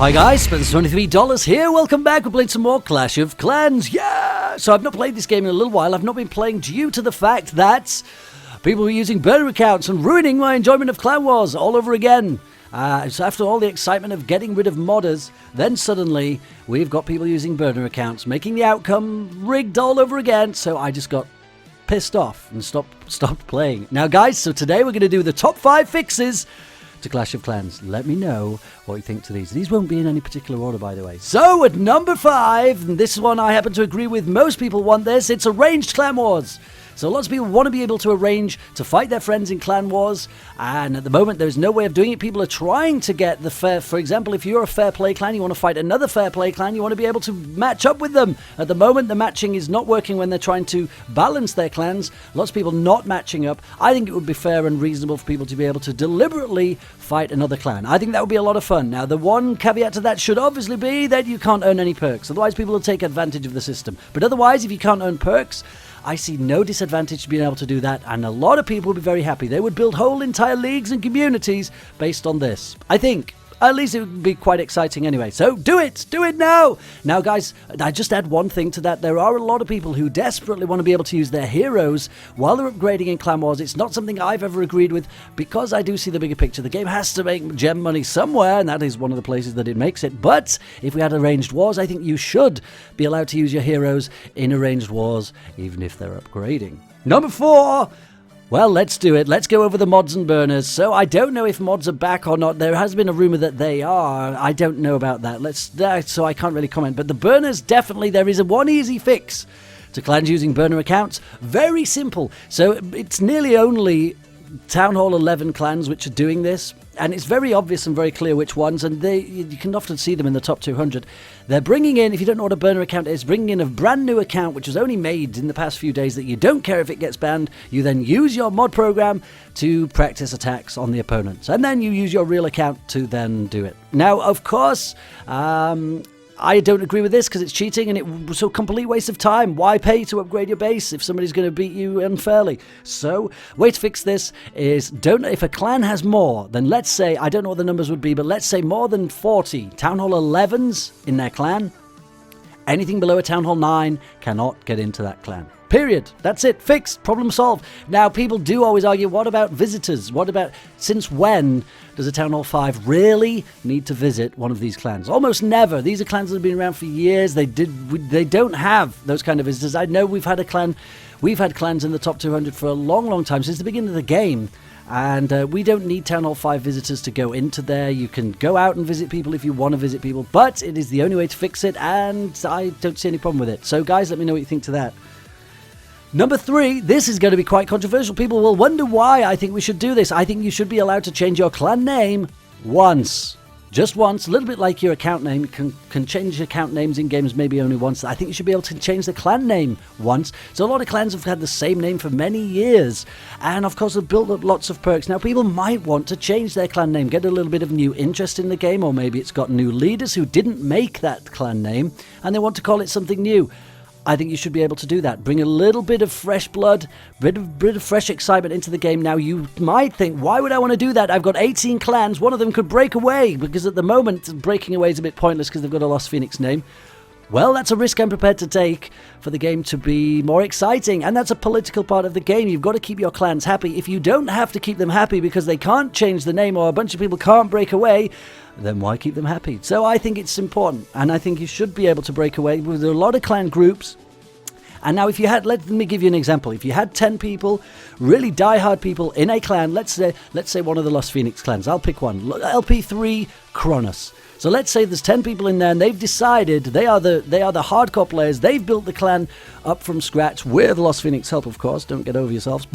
Hi guys, Spencer$23 here. Welcome back. We're playing some more Clash of Clans. Yeah! So I've not played this game in a little while. I've not been playing due to the fact that people were using burner accounts and ruining my enjoyment of Clan Wars all over again. So after all the excitement of getting rid of modders, then suddenly we've got people using burner accounts, making the outcome rigged all over again. So I just got pissed off and stopped playing. Now guys, so today we're going to do the top 5 fixes to Clash of Clans. Let me know what you think to these. These won't be in any particular order, by the way. So at number 5, and this one I happen to agree with, most people want this, it's arranged Clan Wars. So lots of people want to be able to arrange to fight their friends in Clan Wars, and at the moment there's no way of doing it. People are trying to get the fair, for example, if you're a fair play clan, you want to fight another fair play clan, you want to be able to match up with them. At the moment the matching is not working when they're trying to balance their clans. Lots of people not matching up. I think it would be fair and reasonable for people to be able to deliberately fight another clan. I think that would be a lot of fun. Now the one caveat to that should obviously be that you can't earn any perks, otherwise people will take advantage of the system. But otherwise, if you can't earn perks, I see no disadvantage to being able to do that, and a lot of people would be very happy. They would build whole entire leagues and communities based on this. I think. At least it would be quite exciting anyway. So do it now. Now guys, I just add one thing to that. There are a lot of people who desperately want to be able to use their heroes while they're upgrading in Clan Wars. It's not something I've ever agreed with, because I do see the bigger picture. The game has to make gem money somewhere, and that is one of the places that it makes it. But if we had arranged wars, I think you should be allowed to use your heroes in arranged wars, even if they're upgrading. Number 4. Well, let's do it. Let's go over the mods and burners. So I don't know if mods are back or not. There has been a rumor that they are. I don't know about that. So I can't really comment. But the burners, definitely, there is one easy fix to clans using burner accounts. Very simple. So it's nearly only Town Hall 11 clans which are doing this. And it's very obvious and very clear which ones, and you can often see them in the top 200. They're bringing in, if you don't know what a burner account is, bringing in a brand new account which was only made in the past few days that you don't care if it gets banned. You then use your mod program to practice attacks on the opponents, and then you use your real account to then do it. Now, of course, I don't agree with this because it's cheating and it was a complete waste of time. Why pay to upgrade your base if somebody's going to beat you unfairly? So, way to fix this is, if a clan has more than, let's say, I don't know what the numbers would be, but let's say more than 40 Town Hall 11s in their clan, anything below a Town Hall 9 cannot get into that clan. Period. That's it. Fixed. Problem solved. Now, people do always argue, what about visitors? What about, since when does a Town Hall 5 really need to visit one of these clans? Almost never. These are clans that have been around for years. They don't have those kind of visitors. I know we've had clans in the top 200 for a long, long time, since the beginning of the game. And we don't need Town Hall 5 visitors to go into there. You can go out and visit people if you want to visit people, but it is the only way to fix it, and I don't see any problem with it. So guys, let me know what you think to that. Number 3, this is going to be quite controversial. People will wonder why I think we should do this. I think you should be allowed to change your clan name once. Just once. A little bit like your account name. You can change account names in games maybe only once. I think you should be able to change the clan name once. So a lot of clans have had the same name for many years. And of course they've built up lots of perks. Now people might want to change their clan name, get a little bit of new interest in the game, or maybe it's got new leaders who didn't make that clan name and they want to call it something new. I think you should be able to do that. Bring a little bit of fresh blood, bit of fresh excitement into the game. Now, you might think, why would I want to do that? I've got 18 clans. One of them could break away, because at the moment, breaking away is a bit pointless because they've got a Lost Phoenix name. Well, that's a risk I'm prepared to take for the game to be more exciting, and that's a political part of the game. You've got to keep your clans happy. If you don't have to keep them happy because they can't change the name or a bunch of people can't break away, then why keep them happy? So I think it's important, and I think you should be able to break away. There are a lot of clan groups. And now if you had, let me give you an example. If you had 10 people, really die-hard people in a clan, let's say one of the Lost Phoenix clans. I'll pick one. LP3 Kronos. So let's say there's 10 people in there and they've decided they are the hardcore players. They've built the clan up from scratch with Lost Phoenix help, of course. Don't get over yourselves.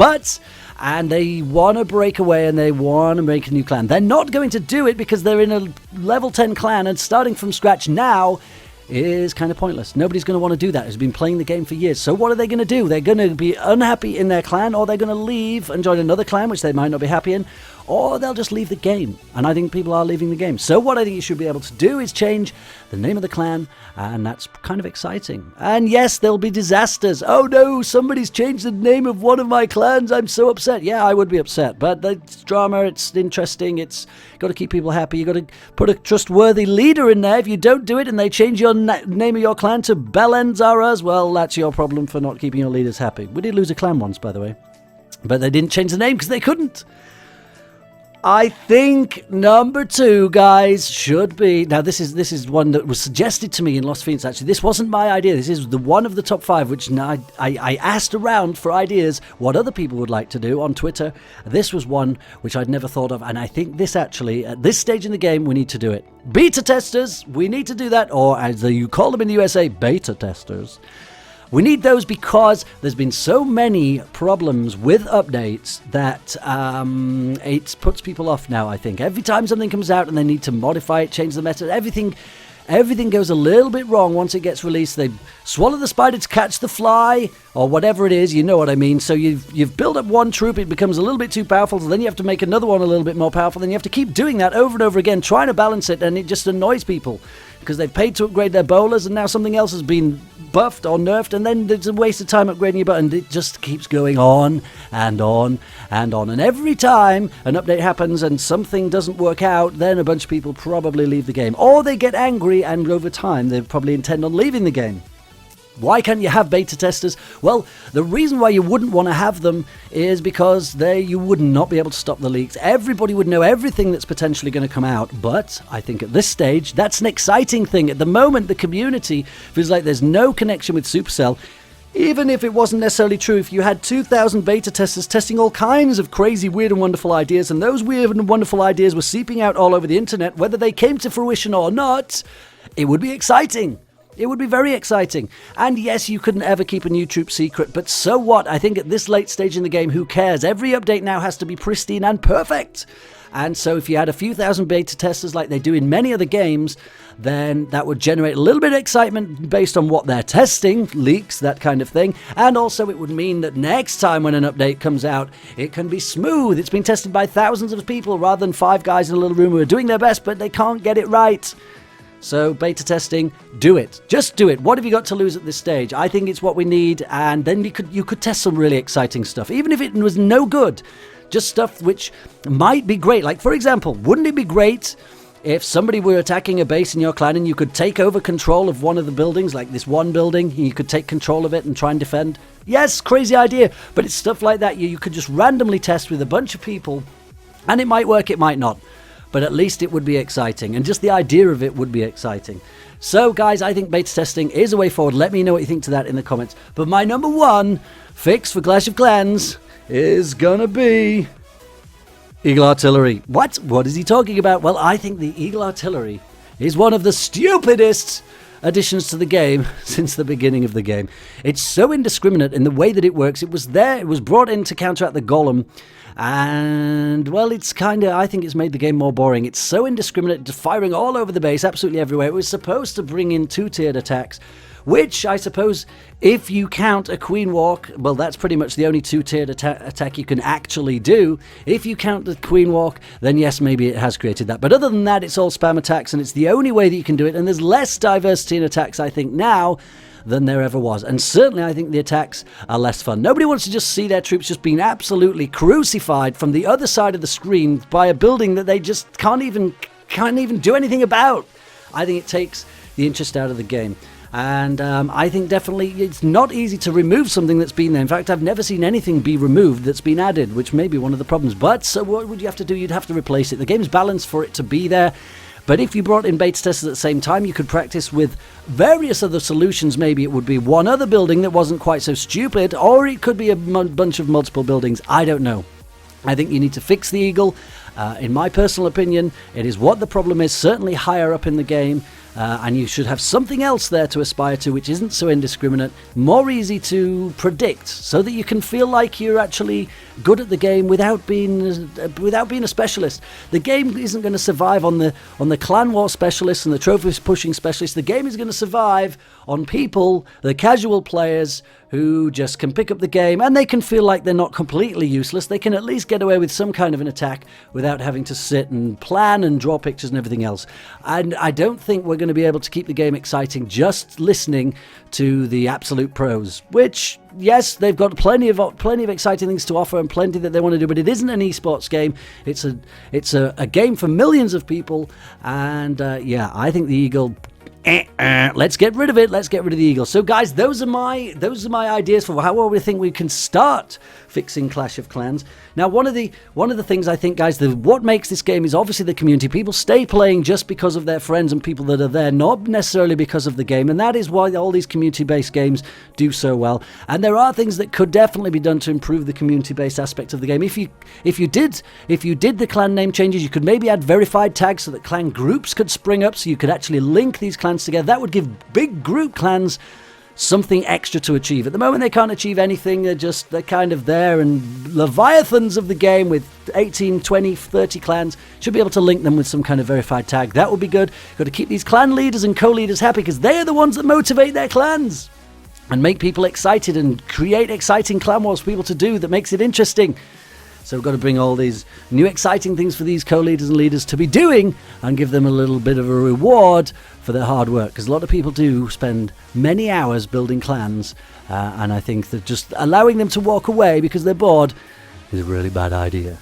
And they want to break away and they want to make a new clan. They're not going to do it because they're in a level 10 clan, and starting from scratch now is kind of pointless. Nobody's going to want to do that. Who's been playing the game for years. So what are they going to do? They're going to be unhappy in their clan, or they're going to leave and join another clan, which they might not be happy in, or they'll just leave the game. And I think people are leaving the game. So what I think you should be able to do is change the name of the clan, and that's kind of exciting. And yes, there'll be disasters. Oh no, somebody's changed the name of one of my clans. I'm so upset. Yeah, I would be upset, but it's drama, it's interesting, it's got to keep people happy. You got to put a trustworthy leader in there. If you don't do it and they change your name of your clan to Belenzaras, well, that's your problem for not keeping your leaders happy. We did lose a clan once, by the way, but they didn't change the name because they couldn't. I think number 2, guys, should be... Now, this is one that was suggested to me in Lost Phoenix, actually. This wasn't my idea. This is the one of the top 5, which I asked around for ideas, what other people would like to do on Twitter. This was one which I'd never thought of, and I think this actually, at this stage in the game, we need to do it. Beta testers, we need to do that, or as you call them in the USA, beta testers. We need those because there's been so many problems with updates that it puts people off now, I think. Every time something comes out and they need to modify it, change the meta, everything goes a little bit wrong once it gets released. They swallow the spider to catch the fly, or whatever it is, you know what I mean. So you've built up one troop, it becomes a little bit too powerful, so then you have to make another one a little bit more powerful, then you have to keep doing that over and over again, trying to balance it, and it just annoys people. Because they've paid to upgrade their bowlers, and now something else has been buffed or nerfed, and then it's a waste of time upgrading your button. It just keeps going on and on and on. And every time an update happens and something doesn't work out, then a bunch of people probably leave the game. Or they get angry, and over time they probably intend on leaving the game. Why can't you have beta testers? Well, the reason why you wouldn't want to have them is because you would not be able to stop the leaks. Everybody would know everything that's potentially going to come out, but I think at this stage, that's an exciting thing. At the moment, the community feels like there's no connection with Supercell. Even if it wasn't necessarily true, if you had 2,000 beta testers testing all kinds of crazy, weird and wonderful ideas, and those weird and wonderful ideas were seeping out all over the internet, whether they came to fruition or not, it would be exciting. It would be very exciting. And yes, you couldn't ever keep a new troop secret, but so what? I think at this late stage in the game, who cares? Every update now has to be pristine and perfect. And so if you had a few thousand beta testers like they do in many other games, then that would generate a little bit of excitement based on what they're testing, leaks, that kind of thing. And also it would mean that next time when an update comes out, it can be smooth. It's been tested by thousands of people rather than 5 guys in a little room who are doing their best, but they can't get it right. So beta testing, do it. Just do it. What have you got to lose at this stage? I think it's what we need, and then you could test some really exciting stuff. Even if it was no good, just stuff which might be great. Like, for example, wouldn't it be great if somebody were attacking a base in your clan and you could take over control of one of the buildings, like this one building, and you could take control of it and try and defend? Yes, crazy idea, but it's stuff like that you could just randomly test with a bunch of people, and it might work, it might not. But at least it would be exciting, and just the idea of it would be exciting. So, guys, I think beta testing is a way forward. Let me know what you think to that in the comments. But my number 1 fix for Clash of Clans is gonna be Eagle Artillery. What? What is he talking about? Well, I think the Eagle Artillery is one of the stupidest additions to the game since the beginning of the game. It's so indiscriminate in the way that it works. It was brought in to counteract the Golem. And, well, it's I think it's made the game more boring. It's so indiscriminate, just firing all over the base, absolutely everywhere. It was supposed to bring in 2-tiered attacks, which I suppose, if you count a Queen Walk, well, that's pretty much the only 2-tiered attack you can actually do. If you count the Queen Walk, then yes, maybe it has created that. But other than that, it's all spam attacks, and it's the only way that you can do it. And there's less diversity in attacks, I think, now than there ever was. And certainly I think the attacks are less fun. Nobody wants to just see their troops just being absolutely crucified from the other side of the screen by a building that they just can't even do anything about. I think it takes the interest out of the game. And I think definitely it's not easy to remove something that's been there. In fact, I've never seen anything be removed that's been added, which may be one of the problems. But so what would you have to do? You'd have to replace it. The game's balanced for it to be there. But if you brought in beta testers at the same time, you could practice with various other solutions. Maybe it would be one other building that wasn't quite so stupid, or it could be a bunch of multiple buildings. I don't know. I think you need to fix the Eagle. In my personal opinion, it is what the problem is, certainly higher up in the game. And you should have something else there to aspire to, which isn't so indiscriminate, more easy to predict, so that you can feel like you're actually good at the game without being a specialist. The game isn't going to survive on the clan war specialists and the trophy pushing specialists. The game is going to survive on people, the casual players who just can pick up the game and they can feel like they're not completely useless. They can at least get away with some kind of an attack without having to sit and plan and draw pictures and everything else. And I don't think we're going to be able to keep the game exciting just listening to the absolute pros, which, yes, they've got plenty of exciting things to offer and plenty that they want to do, but it isn't an esports game. It's a game for millions of people, and yeah, I think the Eagle. Let's get rid of it. Let's get rid of the Eagle. So, guys, those are my ideas for how we think we can start fixing Clash of Clans. Now, one of the things I think, guys, what makes this game is obviously the community. People stay playing just because of their friends and people that are there, not necessarily because of the game, and that is why all these community-based games do so well. And there are things that could definitely be done to improve the community-based aspect of the game. If you did the clan name changes, you could maybe add verified tags so that clan groups could spring up, so you could actually link these clans together. That would give big group clans something extra to achieve. At the moment, they can't achieve anything. They're kind of there, and leviathans of the game with 18, 20, 30 clans should be able to link them with some kind of verified tag. That would be good. Got to keep these clan leaders and co-leaders happy, because they are the ones that motivate their clans and make people excited and create exciting clan wars for people to do that makes it interesting. So we've got to bring all these new exciting things for these co-leaders and leaders to be doing and give them a little bit of a reward for their hard work. Because a lot of people do spend many hours building clans, and I think that just allowing them to walk away because they're bored is a really bad idea.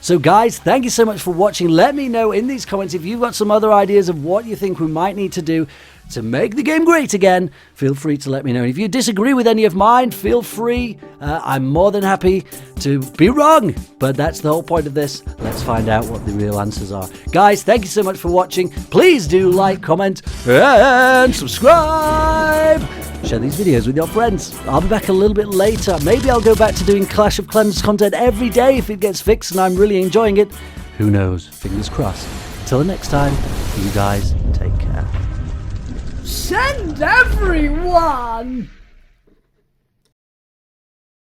So guys, thank you so much for watching. Let me know in these comments if you've got some other ideas of what you think we might need to do to make the game great again. Feel free to let me know. And if you disagree with any of mine, feel free. I'm more than happy to be wrong. But that's the whole point of this. Let's find out what the real answers are. Guys, thank you so much for watching. Please do like, comment, and subscribe. Share these videos with your friends. I'll be back a little bit later. Maybe I'll go back to doing Clash of Clans content every day if it gets fixed and I'm really enjoying it. Who knows? Fingers crossed. Until the next time, you guys take care. Send everyone!